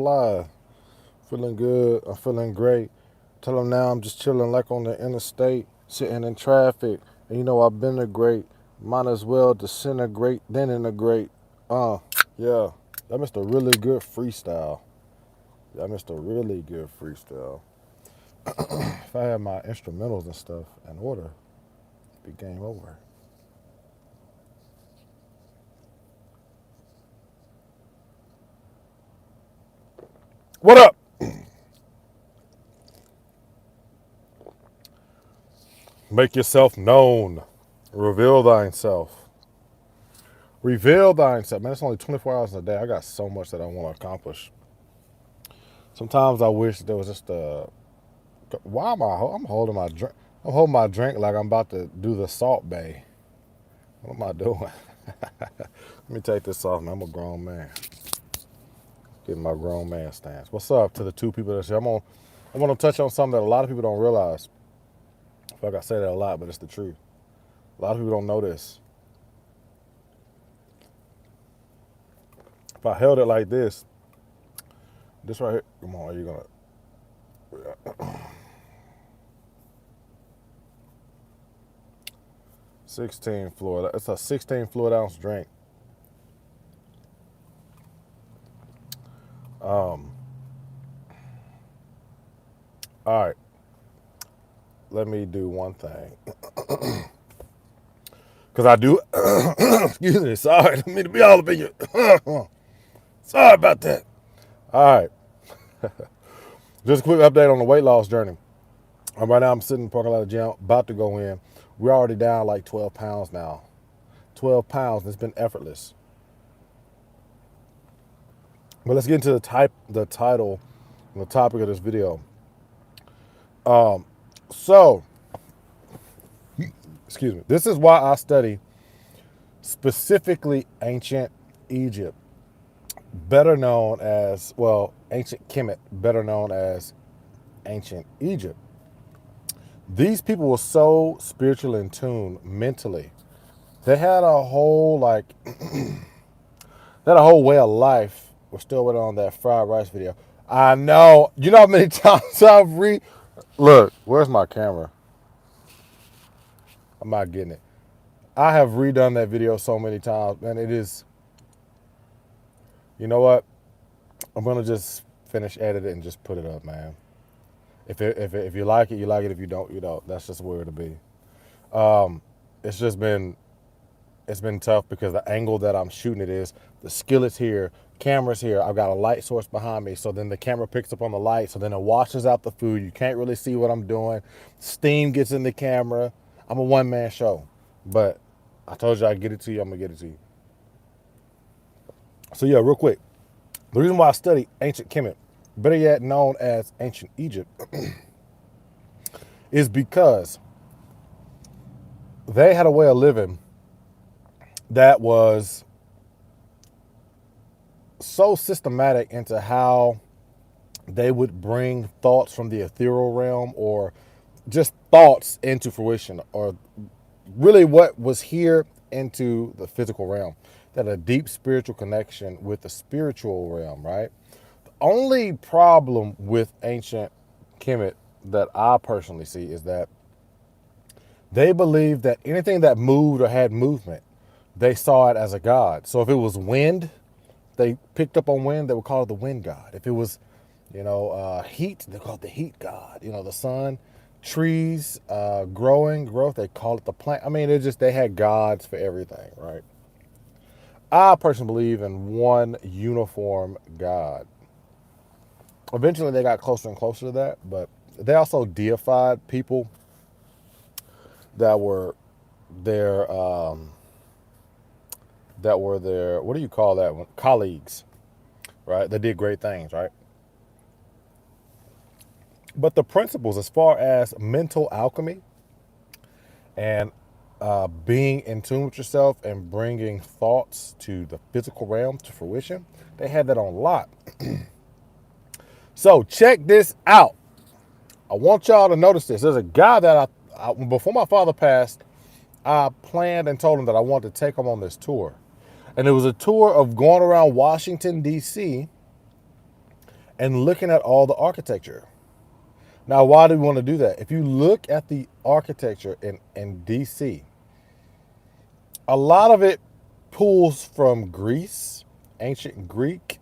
fly. Feeling good. I'm feeling great. Tell them now I'm just chilling like on the interstate, sitting in traffic. And you know I've been a great. Might as well disintegrate, then integrate. Yeah. That missed a really good freestyle. That missed a really good freestyle. If I had my instrumentals and stuff in order, it'd be game over. What up? Make yourself known. Reveal thyself. Reveal thyself. Man, it's only 24 hours in a day. I got so much that I want to accomplish. Sometimes I wish there was just a. Why am I? I'm holding my drink. I'm holding my drink like I'm about to do the Salt Bay. What am I doing? Let me take this off, man. I'm a grown man. Getting my grown man stance. What's up to the two people that's here? I want to touch on something that a lot of people don't realize. I feel like I say that a lot, but it's the truth. A lot of people don't know this. If I held it like this right here, come on, are you gonna 16 fluid. It's a 16 fluid ounce drink. All right. Let me do one thing. Because I do, excuse me, sorry, I didn't mean to be all up in you. Sorry about that. All right. Just a quick update on the weight loss journey. Right now I'm sitting in the parking lot of the gym, about to go in. We're already down like 12 pounds now. 12 pounds, it's been effortless. But let's get into the title, and the topic of this video. So, excuse me, this is why I study specifically ancient Egypt, better known as, well, ancient Kemet, better known as ancient Egypt. These people were so spiritually in tune mentally. They had a whole way of life. We're still waiting on that fried rice video. I know. You know how many times I've look, where's my camera? I'm not getting it. I have redone that video so many times, and it is, you know what? I'm gonna just finish edit it and just put it up, man. If you like it, you like it. If you don't, you don't. That's just where it'll be. It's just been tough because the angle that I'm shooting it is, the skillet's here, camera's here. I've got a light source behind me, so then the camera picks up on the light, so then it washes out the food. You can't really see what I'm doing. Steam gets in the camera. I'm a one-man show, but I told you I'd get it to you. I'm gonna get it to you. So yeah, real quick. The reason why I study ancient Kemet, better yet known as ancient Egypt, is because they had a way of living that was so systematic into how they would bring thoughts from the ethereal realm or just thoughts into fruition, or really what was here into the physical realm. That a deep spiritual connection with the spiritual realm, right? The only problem with ancient Kemet that I personally see is that they believed that anything that moved or had movement, they saw it as a god. So if it was wind, they picked up on wind, they would call it the wind god. If it was, heat, they call it the heat god. The sun, trees, growth, they call it the plant. I mean, they had gods for everything, right? I personally believe in one uniform God. Eventually, they got closer and closer to that, but they also deified people that were their what do you call that one? Colleagues, right? They did great things, right? But the principles, as far as mental alchemy and being in tune with yourself and bringing thoughts to the physical realm to fruition, they had that on lock. So check this out. I want y'all to notice this. There's a guy that before my father passed, I planned and told him that I wanted to take him on this tour. And it was a tour of going around Washington, D.C., and looking at all the architecture. Now, why do we want to do that? If you look at the architecture in DC, a lot of it pulls from Greece, ancient Greek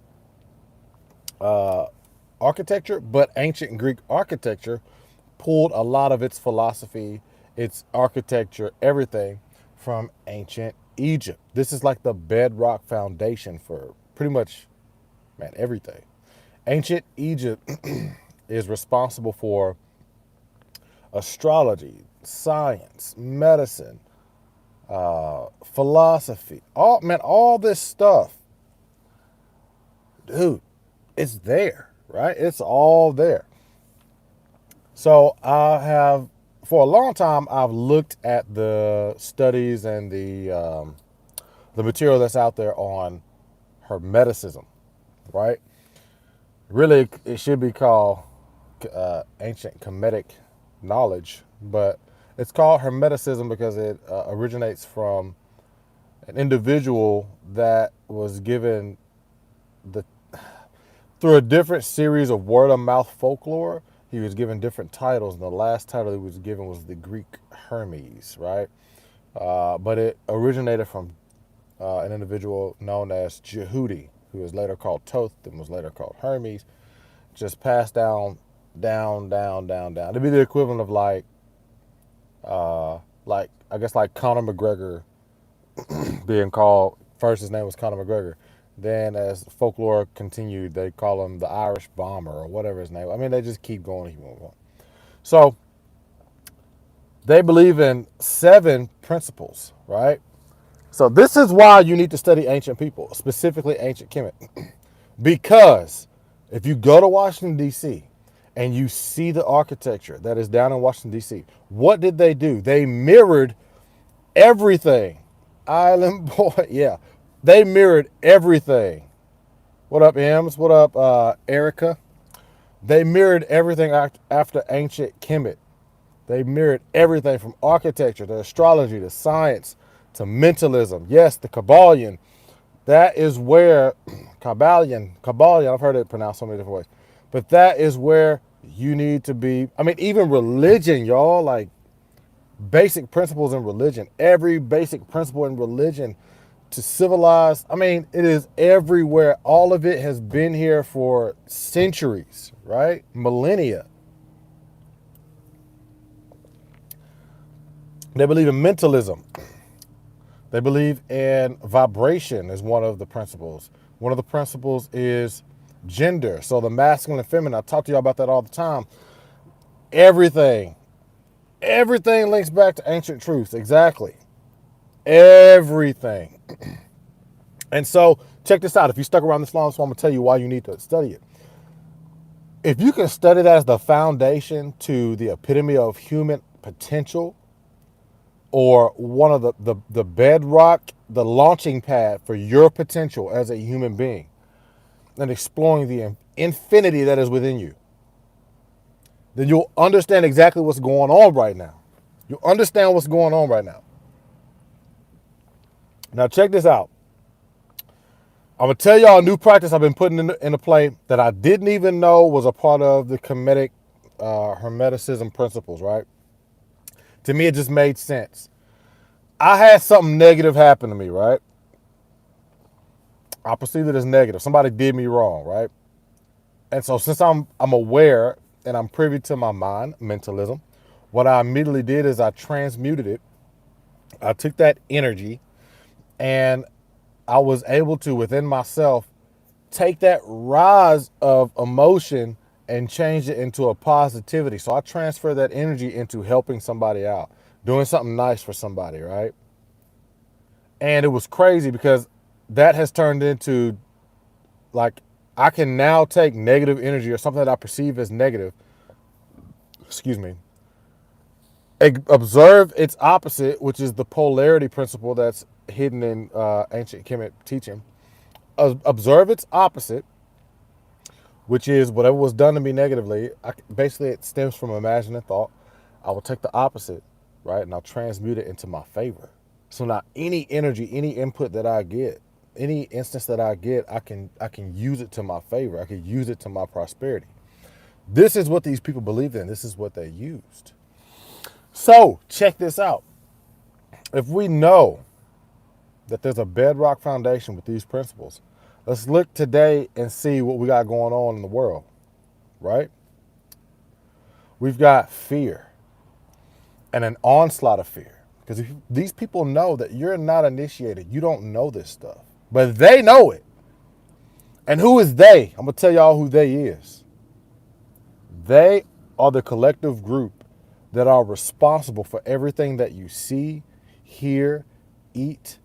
architecture, but ancient Greek architecture pulled a lot of its philosophy, its architecture, everything from ancient Egypt. This is like the bedrock foundation for pretty much, man, everything. Ancient Egypt is responsible for astrology, science, medicine, philosophy, all this stuff, dude. It's there, right? It's all there. So for a long time, I've looked at the studies and the material that's out there on Hermeticism, right? Really, it should be called ancient Kemetic knowledge, but it's called Hermeticism because it originates from an individual that was given the through a different series of word of mouth folklore. He was given different titles, and the last title he was given was the Greek Hermes, right? But it originated from an individual known as Jehudi, who was later called Thoth and was later called Hermes. Just passed down, down. It'd be the equivalent of like I guess like Conor McGregor being called. First, his name was Conor McGregor. Then, as folklore continued, they call him the Irish Bomber or whatever his name. I mean, they just keep going. So they believe in 7 principles, right? So this is why you need to study ancient people, specifically ancient Kemet, because if you go to Washington D.C. and you see the architecture that is down in Washington D.C., what did they do? They mirrored everything. Island Boy, yeah. They mirrored everything. What up, Ems? What up, Erica? They mirrored everything after ancient Kemet. They mirrored everything from architecture to astrology to science to mentalism. Yes, the Kabbalion. That is where Kabbalion, I've heard it pronounced so many different ways. But that is where you need to be. I mean, even religion, y'all, like basic principles in religion. Every basic principle in religion to civilize, I mean, it is everywhere. All of it has been here for centuries, right? Millennia. They believe in mentalism. They believe in vibration is one of the principles. One of the principles is gender. So the masculine and feminine, I talk to you about that all the time. Everything links back to ancient truths. Exactly. Everything. And so check this out. If you stuck around this long, so I'm going to tell you why you need to study it. If you can study that as the foundation to the epitome of human potential, or one of the bedrock, the launching pad for your potential as a human being, and exploring the infinity that is within you, then you'll understand exactly what's going on right now. You'll understand what's going on right now. Now check this out. I'm going to tell y'all a new practice I've been putting into play that I didn't even know was a part of the Kemetic Hermeticism principles, right? To me, it just made sense. I had something negative happen to me, right? I perceived it as negative. Somebody did me wrong, right? And so since I'm aware and I'm privy to my mind, mentalism, what I immediately did is I transmuted it. I took that energy and I was able to, within myself, take that rise of emotion and change it into a positivity. So I transfer that energy into helping somebody out, doing something nice for somebody, right? And it was crazy because that has turned into, like, I can now take negative energy or something that I perceive as negative, observe its opposite, which is the polarity principle that's hidden in ancient Kemet teaching. Observe its opposite, which is whatever was done to me negatively. Basically, it stems from imagined thought. I will take the opposite, right, and I'll transmute it into my favor. So now any energy, any input that I get any instance that I get, I can use it to my favor. I can use it to my prosperity. This is what these people believed in. This is what they used. So check this out. If we know that there's a bedrock foundation with these principles, let's look today and see what we got going on in the world, right? We've got fear and an onslaught of fear. Because these people know that you're not initiated. You don't know this stuff. But they know it. And who is they? I'm going to tell y'all who they is. They are the collective group that are responsible for everything that you see, hear, eat,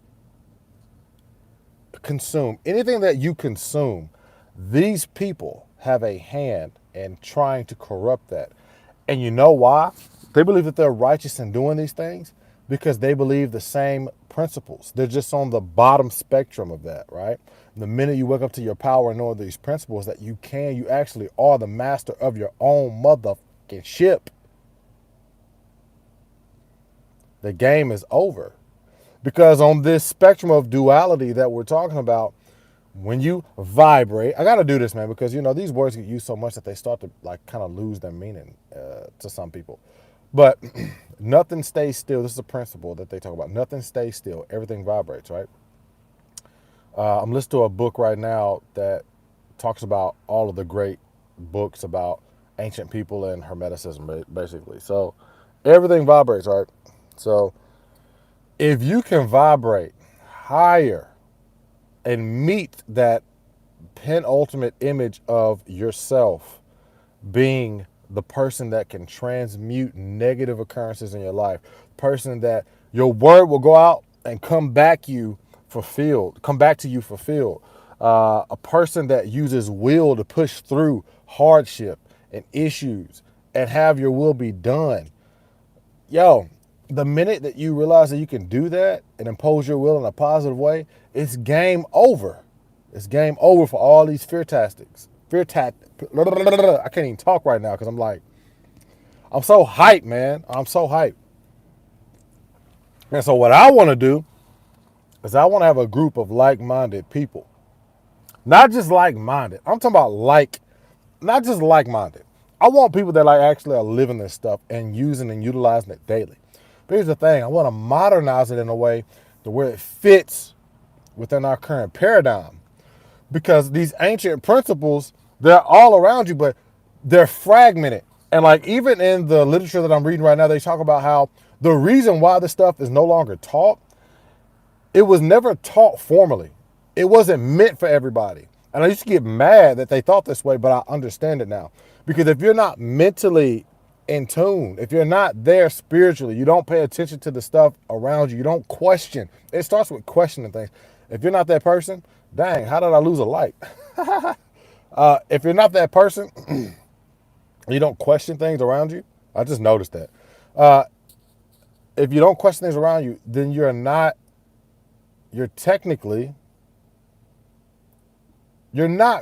consume. Anything that you consume, these people have a hand in trying to corrupt that. And you know why? They believe that they're righteous in doing these things because they believe the same principles. They're just on the bottom spectrum of that, right? The minute you wake up to your power and know these principles that you actually are the master of your own motherfucking ship, the game is over. Because on this spectrum of duality that we're talking about, when you vibrate, I got to do this, man, because, these words get used so much that they start to kind of lose their meaning to some people. But nothing stays still. This is a principle that they talk about. Nothing stays still. Everything vibrates, right? I'm listening to a book right now that talks about all of the great books about ancient people and Hermeticism, basically. So everything vibrates, right? So if you can vibrate higher and meet that penultimate image of yourself being the person that can transmute negative occurrences in your life, person that your word will go out and come back to you fulfilled, a person that uses will to push through hardship and issues and have your will be done. Yo, the minute that you realize that you can do that and impose your will in a positive way, it's game over. It's game over for all these fear tactics. I can't even talk right now because I'm so hyped, man. I'm so hyped. And so what I want to do is I want to have a group of like-minded people. Not just like-minded. I'm talking about not just like-minded. I want people that actually are living this stuff and using and utilizing it daily. But here's the thing. I want to modernize it in a way to where it fits within our current paradigm. Because these ancient principles, they're all around you, but they're fragmented. And even in the literature that I'm reading right now, they talk about how the reason why this stuff is no longer taught, it was never taught formally. It wasn't meant for everybody. And I used to get mad that they thought this way, but I understand it now. Because if you're not mentally in tune, if you're not there spiritually, you don't pay attention to the stuff around you, you don't question. It starts with questioning things. If you're not that person, dang, how did I lose a light? If you're not that person, you don't question things around you. I just noticed that. If you don't question things around you, then you're not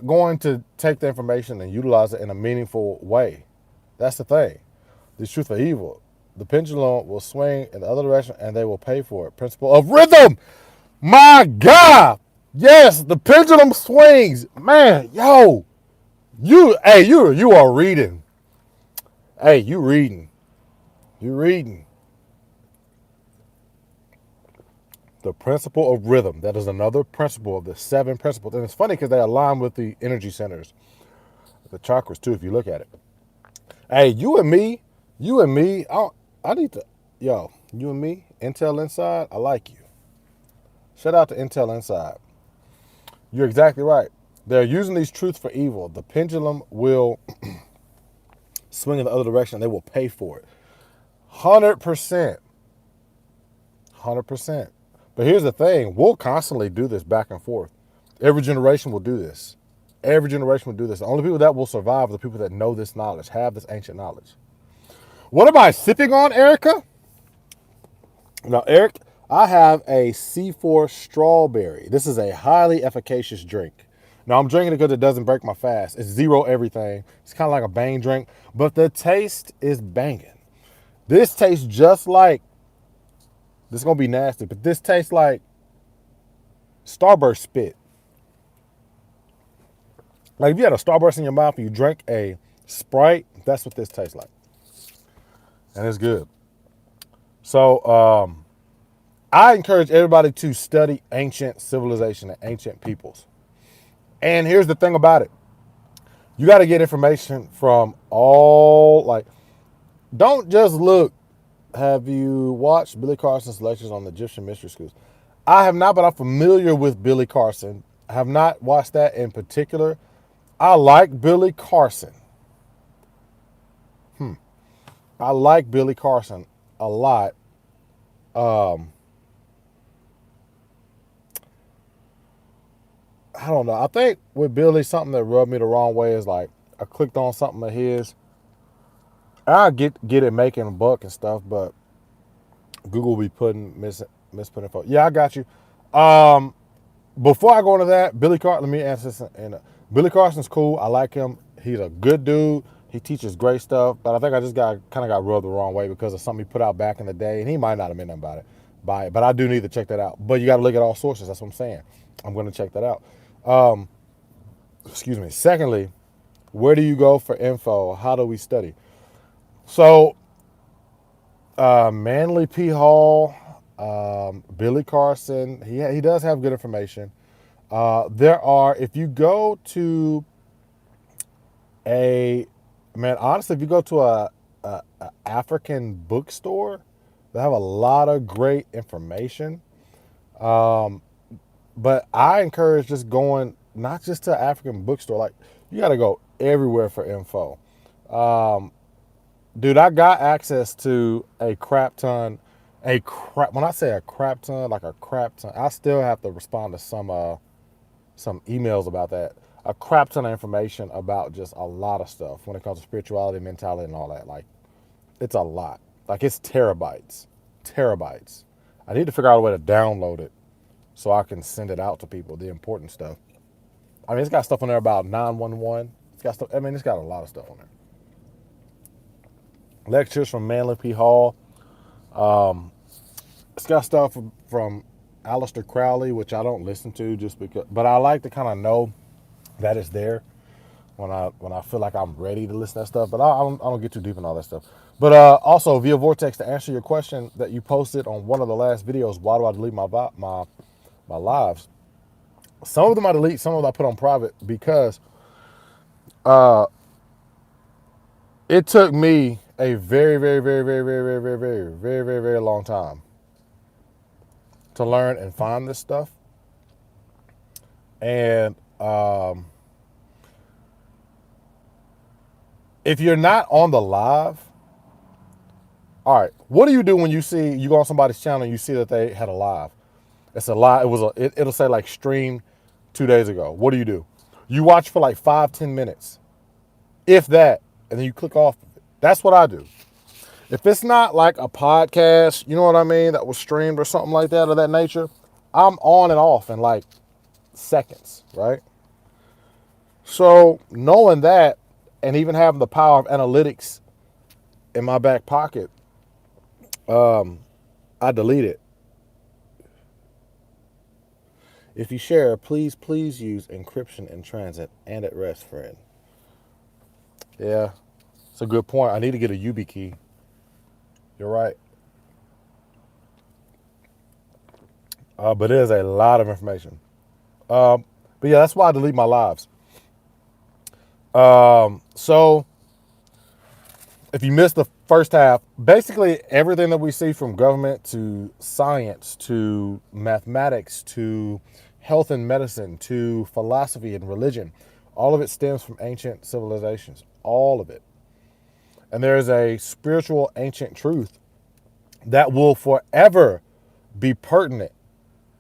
going to take the information and utilize it in a meaningful way. That's the thing. The truth or evil. The pendulum will swing in the other direction and they will pay for it. Principle of rhythm. My God. Yes, the pendulum swings. Man, yo. You are reading. Hey, you reading. You reading. The principle of rhythm. That is another principle of the 7 principles. And it's funny because they align with the energy centers. The chakras too, if you look at it. Hey, you and me, I need to, you and me, Intel Inside, I like you. Shout out to Intel Inside. You're exactly right. They're using these truths for evil. The pendulum will swing in the other direction and they will pay for it. 100%. 100%. But here's the thing. We'll constantly do this back and forth. Every generation will do this. Every generation will do this. The only people that will survive are the people that know this knowledge, have this ancient knowledge. What am I sipping on, Erica? Now, Eric, I have a C4 strawberry. This is a highly efficacious drink. Now, I'm drinking it because it doesn't break my fast. It's zero everything. It's kind of like a bang drink, but the taste is banging. This tastes just like, this is going to be nasty, but this tastes like Starburst spit. Like if you had a Starburst in your mouth and you drank a Sprite, that's what this tastes like. And it's good. So I encourage everybody to study ancient civilization and ancient peoples. And here's the thing about it. You got to get information from all, like, don't just look. Have you watched Billy Carson's lectures on the Egyptian mystery schools? I have not, but I'm familiar with Billy Carson. I have not watched that in particular. I like Billy Carson. I like Billy Carson a lot. I don't know. I think with Billy, something that rubbed me the wrong way is like I clicked on something of his. I get it making a buck and stuff, but Google be putting misput info. Yeah, I got you. Before I go into that, let me answer this. And Billy Carson's cool. I like him. He's a good dude. He teaches great stuff. But I think I just got rubbed the wrong way because of something he put out back in the day, and he might not have meant nothing about it. But I do need to check that out. But you got to look at all sources. That's what I'm saying. I'm going to check that out. Excuse me. Secondly, where do you go for info? How do we study? So, Manly P. Hall, Billy Carson, he does have good information. If you go to honestly, if you go to a African bookstore, they have a lot of great information. But I encourage just going, not just to an African bookstore, like you got to go everywhere for info. Dude, I got access to a crap ton. When I say a crap ton, like a crap ton, I still have to respond to some emails about that. A crap ton of information about just a lot of stuff when it comes to spirituality, mentality, and all that. Like, it's a lot. Like, it's terabytes. Terabytes. I need to figure out a way to download it so I can send it out to people, the important stuff. I mean, it's got stuff on there about 911. It's got a lot of stuff on there. Lectures from Manly P. Hall. It's got stuff from Aleister Crowley, which I don't listen to just because, but I like to kind of know that it's there when I feel like I'm ready to listen to that stuff. But I don't get too deep in all that stuff. But also via Vortex, to answer your question that you posted on one of the last videos, why do I delete my lives? Some of them I delete, some of them I put on private because it took me a very, very, very, very, very, very, very, very, very, very, very long time to learn and find this stuff. And if you're not on the live, all right, what do you do when you go on somebody's channel and you see that they had a live? It's a live. It'll say like streamed 2 days ago. What do? You watch for like 5-10 minutes, if that, and then you click off. That's what I do. If it's not like a podcast, you know what I mean, that was streamed or something like that of that nature, I'm on and off in like seconds, right? So knowing that and even having the power of analytics in my back pocket, I delete it. If you share, please use encryption in transit and at rest, friend. Yeah, it's a good point. I need to get a YubiKey. You're right. But it is a lot of information. But yeah, that's why I delete my lives. So if you missed the first half, basically everything that we see from government to science to mathematics to health and medicine to philosophy and religion, all of it stems from ancient civilizations. All of it. And there is a spiritual ancient truth that will forever be pertinent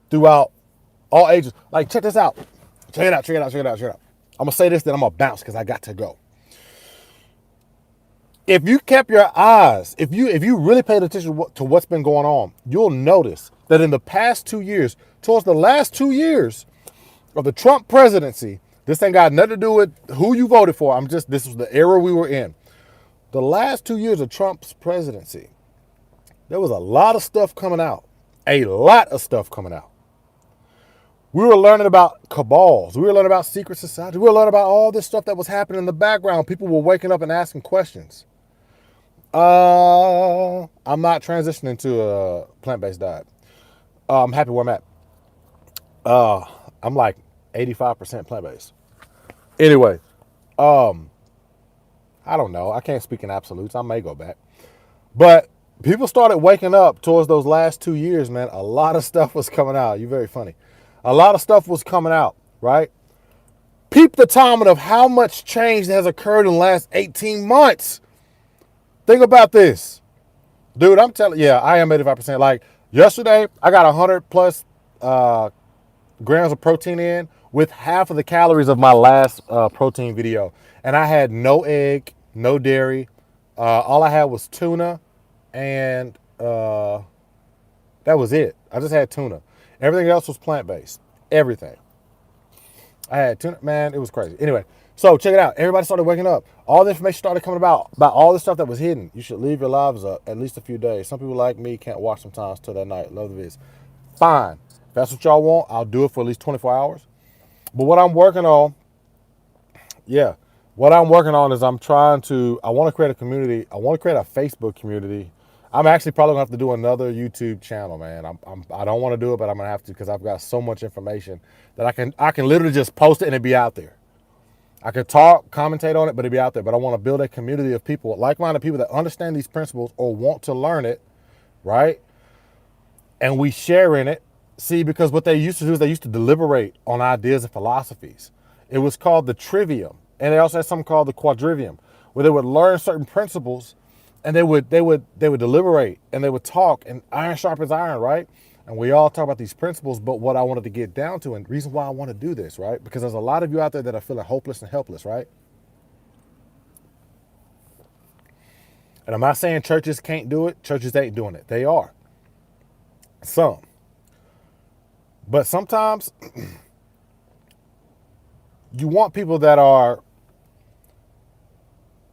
throughout all ages. Like, check this out. Check it out. I'm going to say this, then I'm going to bounce because I got to go. If you kept your eyes, if you really paid attention to what's been going on, you'll notice that in the past 2 years, towards the last 2 years of the Trump presidency, this ain't got nothing to do with who you voted for. This was the era we were in. The last 2 years of Trump's presidency, there was a lot of stuff coming out. A lot of stuff coming out. We were learning about cabals. We were learning about secret societies. We were learning about all this stuff that was happening in the background. People were waking up and asking questions. I'm not transitioning to a plant-based diet. I'm happy where I'm at. I'm like 85% plant-based. Anyway, I don't know. I can't speak in absolutes. I may go back. But people started waking up towards those last 2 years, man. A lot of stuff was coming out. You're very funny. A lot of stuff was coming out, right? Peep the timing of how much change has occurred in the last 18 months. Think about this. Dude, I'm telling you, yeah, I am 85%. Like yesterday, I got 100 plus grams of protein in with half of the calories of my last protein video. And I had no egg, no dairy. All I had was tuna, and that was it. I just had tuna. Everything else was plant-based. Everything. I had tuna. Man, it was crazy. Anyway, so check it out. Everybody started waking up. All the information started coming about all the stuff that was hidden. You should leave your lives up at least a few days. Some people like me can't watch sometimes till that night. Love the vids. Fine. If that's what y'all want, I'll do it for at least 24 hours. But what I'm working on, yeah, what I'm working on is I want to create a community. I want to create a Facebook community. I'm actually probably gonna have to do another YouTube channel, man. I don't want to do it, but I'm gonna have to because I've got so much information that I can literally just post it and it'd be out there. I could talk, commentate on it, but it'd be out there. But I want to build a community of people, like-minded people that understand these principles or want to learn it, right? And we share in it. See, because what they used to do is they used to deliberate on ideas and philosophies. It was called the trivium, and they also had something called the quadrivium, where they would learn certain principles, and they would deliberate and they would talk, and iron sharpens iron, right? And we all talk about these principles, but what I wanted to get down to, and the reason why I want to do this, right? Because there's a lot of you out there that are feeling hopeless and helpless, right? And I'm not saying churches can't do it. Churches ain't doing it. They are. Some. But sometimes you want people that are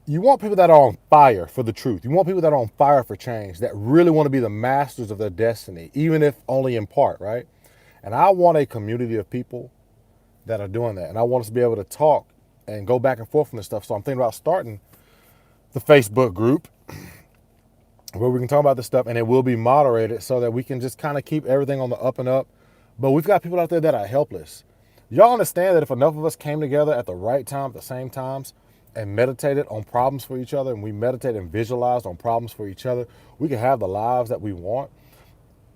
on fire for the truth. You want people that are on fire for change, that really want to be the masters of their destiny, even if only in part, right? And I want a community of people that are doing that. And I want us to be able to talk and go back and forth on this stuff. So I'm thinking about starting the Facebook group where we can talk about this stuff, and it will be moderated so that we can just kind of keep everything on the up and up. But we've got people out there that are helpless. Y'all understand that if enough of us came together at the right time, at the same times, and meditated on problems for each other, and we meditated and visualized on problems for each other, we could have the lives that we want.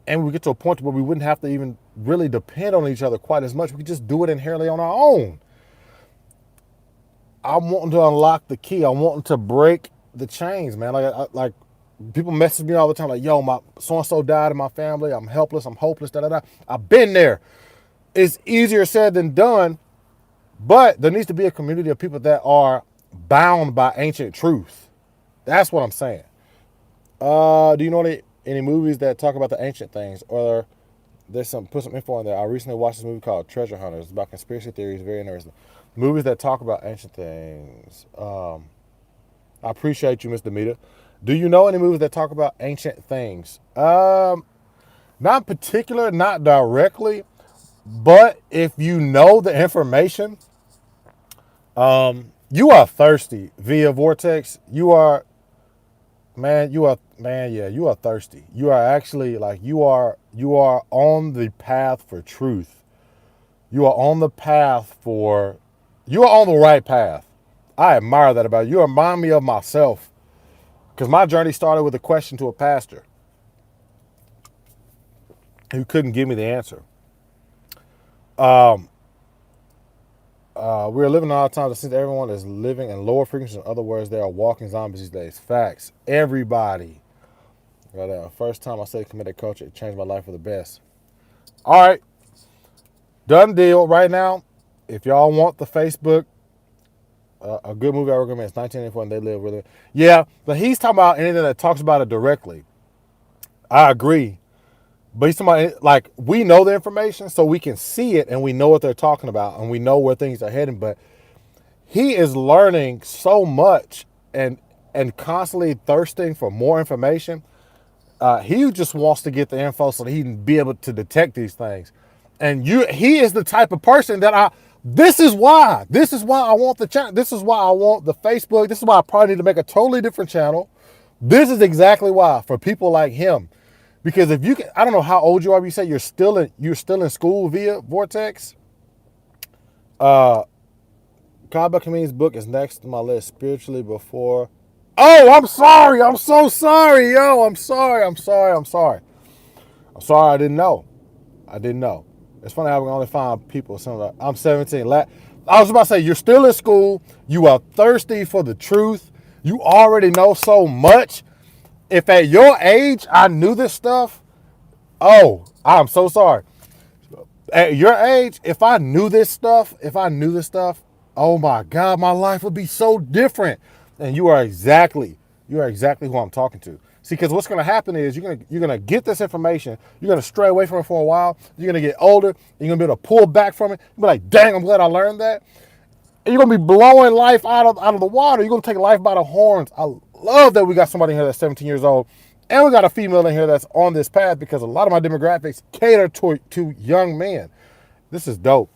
And we get to a point where we wouldn't have to even really depend on each other quite as much. We could just do it inherently on our own. I'm wanting to unlock the key. I'm wanting to break the chains, man. Like people message me all the time, like, yo, my so-and-so died in my family. I'm helpless. I'm hopeless, da-da-da. I've been there. It's easier said than done, but there needs to be a community of people that are bound by ancient truth. That's what I'm saying. Do you know any movies that talk about the ancient things? Or put some info in there. I recently watched this movie called Treasure Hunters. It's about conspiracy theories. Very interesting. Movies that talk about ancient things. I appreciate you, Mr. Mita. Do you know any movies that talk about ancient things? Not in particular, not directly, but if you know the information, you are thirsty via Vortex. You are thirsty. You are actually you are on the path for truth. You are on the right path. I admire that about you. You remind me of myself. Because my journey started with a question to a pastor who couldn't give me the answer. We're living in our times since everyone is living in lower frequencies. In other words, they are walking zombies these days. Facts. Everybody. Right there. First time I said committed culture, it changed my life for the best. All right. Done deal. Right now, if y'all want the Facebook, a good movie I recommend is 1984 and They Live Really. Yeah, but he's talking about anything that talks about it directly. I agree. But he's talking about, like, we know the information, so we can see it, and we know what they're talking about, and we know where things are heading. But he is learning so much and constantly thirsting for more information. He just wants to get the info so that he can be able to detect these things. And he is the type of person that this is why I want the channel. This is why I want the Facebook. This is why I probably need to make a totally different channel. This is exactly why, for people like him. Because if you can, I don't know how old you are, but you say you're still in school via Vortex. Kaba Kameen's book is next to my list, spiritually before. Oh, I'm sorry. I'm so sorry, yo. I'm sorry. I didn't know. It's funny how we can only find people. I'm 17. I was about to say, you're still in school. You are thirsty for the truth. You already know so much. If at your age I knew this stuff, oh, I'm so sorry. At your age, if I knew this stuff, oh my God, my life would be so different. And you are exactly who I'm talking to. See, because what's going to happen is you're gonna get this information. You're gonna stray away from it for a while. You're gonna get older. You're gonna be able to pull back from it. You'll be like, dang, I'm glad I learned that. And you're gonna be blowing life out of the water. You're gonna take life by the horns. I love that we got somebody here that's 17 years old, and we got a female in here that's on this path, because a lot of my demographics cater to young men. This is dope.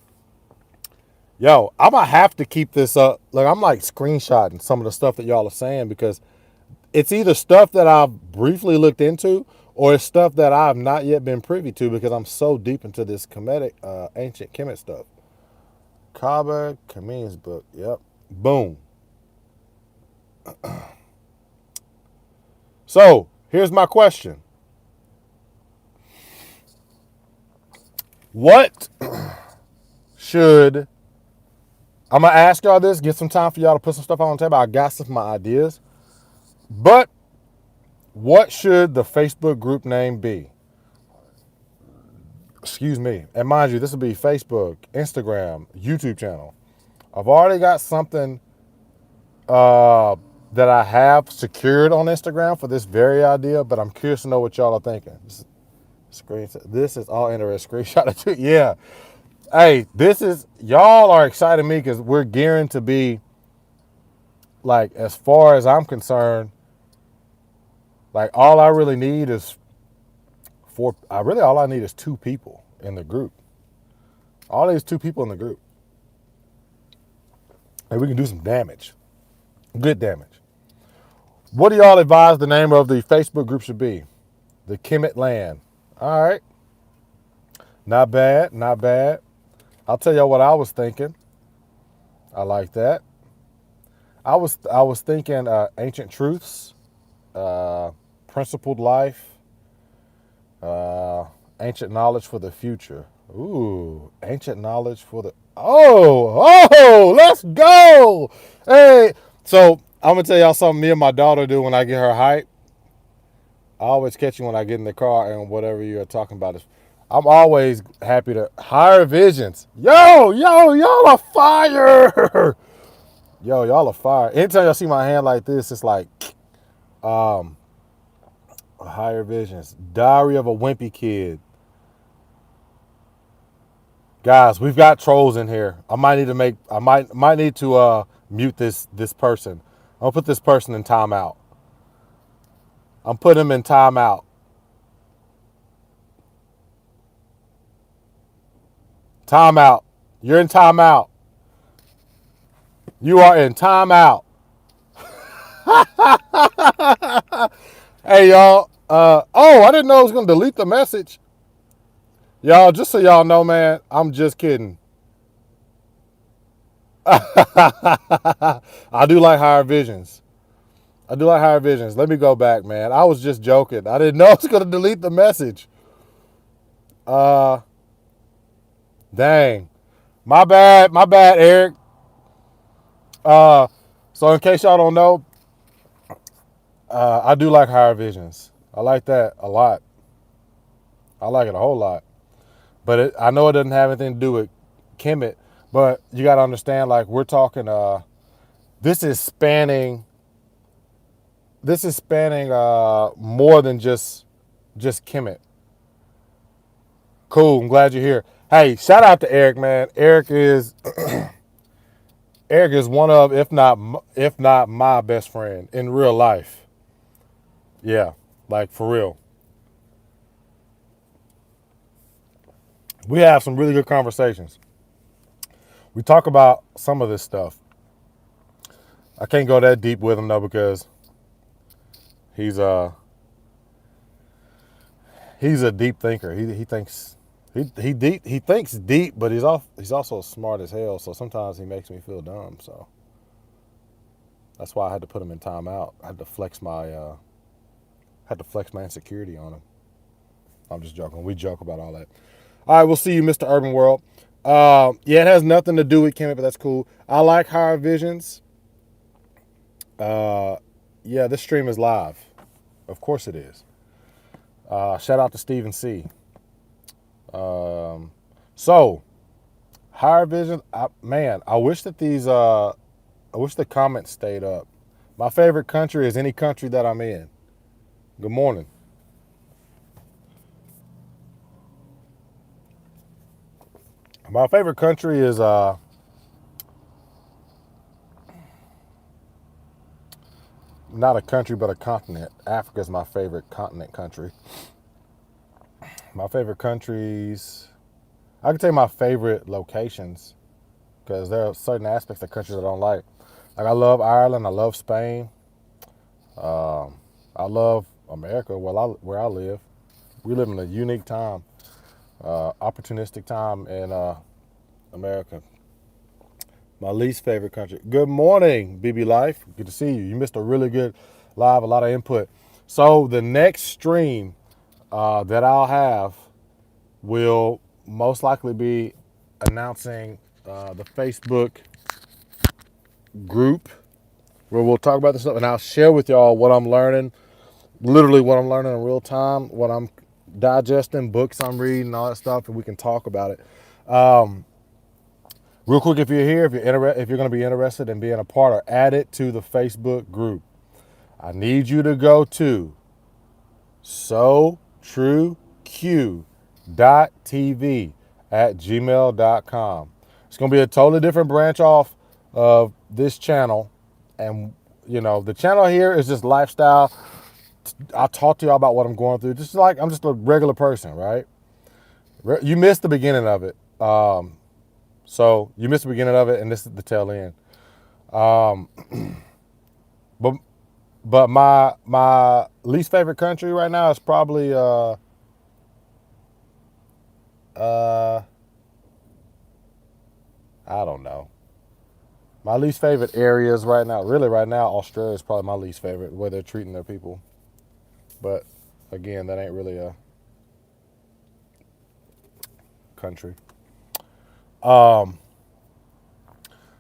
Yo, I'm gonna have to keep this up. Like, I'm like screenshotting some of the stuff that y'all are saying, because it's either stuff that I've briefly looked into, or it's stuff that I've not yet been privy to, because I'm so deep into this Kemetic, ancient Kemet stuff. Kaba Kameen's book. Yep. Boom. So, here's my question. What should... I'm going to ask y'all this, get some time for y'all to put some stuff on the table. I got some of my ideas. But what should the Facebook group name be? Excuse me. And mind you, this will be Facebook, Instagram, YouTube channel. I've already got something that I have secured on Instagram for this very idea, but I'm curious to know what y'all are thinking. This is all interesting. Screenshot it too. Yeah. Hey, y'all are exciting me, because we're gearing to be, like, as far as I'm concerned, like, all I need is two people in the group. All I need is two people in the group. And we can do some damage. Good damage. What do y'all advise the name of the Facebook group should be? The Kemet Land. All right. Not bad. I'll tell y'all what I was thinking. I like that. I was thinking Ancient Truths, Principled Life, Ancient Knowledge for the Future. Ooh, Ancient Knowledge for the... Oh, let's go. Hey, so I'm going to tell y'all something me and my daughter do when I get her hype. I always catch you when I get in the car, and whatever you're talking about is... I'm always happy to... Higher Visions. Yo, y'all are fire. Yo, y'all are fire. Anytime y'all see my hand like this, it's like... Higher Visions. Diary of a Wimpy Kid. Guys, we've got trolls in here. I might need to mute this person. I'll put this person in timeout. I'm putting him in timeout. Timeout. You're in timeout. You are in timeout. Hey, y'all. I didn't know I was going to delete the message. Y'all, just so y'all know, man, I'm just kidding. I do like Higher Visions. Let me go back, man. I was just joking. I didn't know I was going to delete the message. Dang. My bad, Eric. So in case y'all don't know, I do like Higher Visions. I like that a lot. I like it a whole lot. But I know it doesn't have anything to do with Kemet, but you got to understand, like, we're talking, this is spanning more than just Kemet. Cool. I'm glad you're here. Hey, shout out to Eric, man. Eric is one of, if not my best friend in real life. Yeah, like, for real. We have some really good conversations. We talk about some of this stuff. I can't go that deep with him though because he's he's a deep thinker. He thinks he thinks deep, but he's also smart as hell. So sometimes he makes me feel dumb. So that's why I had to put him in timeout. I had to flex my insecurity on him. I'm just joking. We joke about all that. All right, we'll see you, Mr. Urban World. Yeah, it has nothing to do with Kemet, but that's cool. I like Higher Visions. Yeah, this stream is live. Of course it is. Shout out to Stephen C. So, Higher Vision, man, I wish that I wish the comments stayed up. My favorite country is any country that I'm in. Good morning. My favorite country is not a country but a continent. Africa is my favorite continent country. My favorite countries, I can tell you my favorite locations because there are certain aspects of countries I don't like. Like I love Ireland, I love Spain, I love America. Where I live, we live in a unique time, opportunistic time in America. My least favorite country. Good morning, BB Life. Good to see you. You missed a really good live, a lot of input. So the next stream that I'll have will most likely be announcing the Facebook group where we'll talk about this stuff, and I'll share with y'all what I'm learning, literally what I'm learning in real time, what I'm digesting, books I'm reading, all that stuff, and we can talk about it. Real quick, if you're here, if you're going to be interested in being a part or add it to the Facebook group, I need you to go to sotrueq.tv@gmail.com. It's going to be a totally different branch off of this channel. And, you know, the channel here is just lifestyle. I'll talk to y'all about what I'm going through. Just like I'm just a regular person, right? You missed the beginning of it. So you missed the beginning of it, and this is the tail end. But my least favorite country right now is probably I don't know. My least favorite areas right now, Australia is probably my least favorite, the way they're treating their people. But again, that ain't really a country.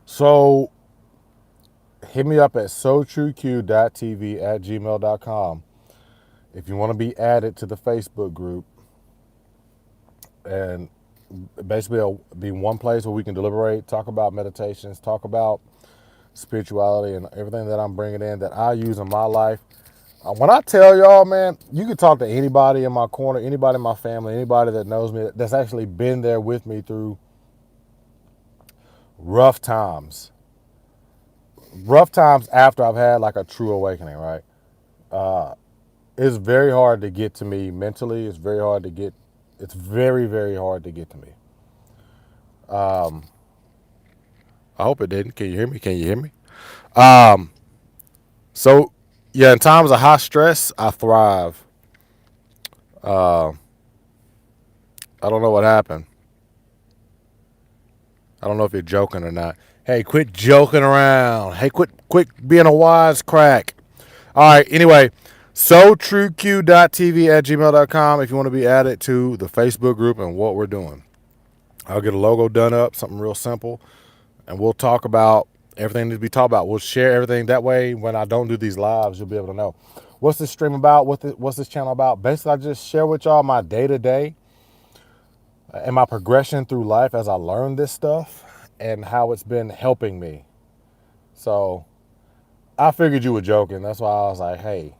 So hit me up at sotrueq.tv@gmail.com if you want to be added to the Facebook group. And basically it'll be one place where we can deliberate, talk about meditations, talk about spirituality and everything that I'm bringing in that I use in my life. When I tell y'all, man, you can talk to anybody in my corner, anybody in my family, anybody that knows me, that's actually been there with me through rough times after I've had like a true awakening, right? It's very hard to get to me mentally. It's very, very hard to get to me. I hope it didn't. Can you hear me? So yeah, in times of high stress, I thrive. I don't know what happened. I don't know if you're joking or not. Hey, quit joking around. Hey, quit being a wisecrack. All right, anyway, sotrueq.tv@gmail.com if you want to be added to the Facebook group and what we're doing. I'll get a logo done up, something real simple, and we'll talk about everything to be talked about. We'll share everything. That way, when I don't do these lives, you'll be able to know. What's this stream about? What's this channel about? Basically, I just share with y'all my day-to-day and my progression through life as I learn this stuff and how it's been helping me. So I figured you were joking. That's why I was like, hey,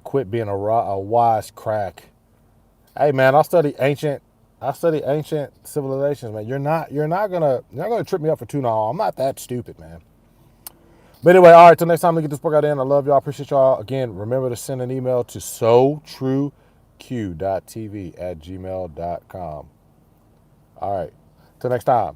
quit being a wise crack. Hey, man, I study ancient civilizations, man. You're not gonna trip me up for too long. I'm not that stupid, man. But anyway, all right, till next time we get this workout in. I love y'all. Appreciate y'all. Again, remember to send an email to sotrueq freaquently@gmail.com. All right. Till next time.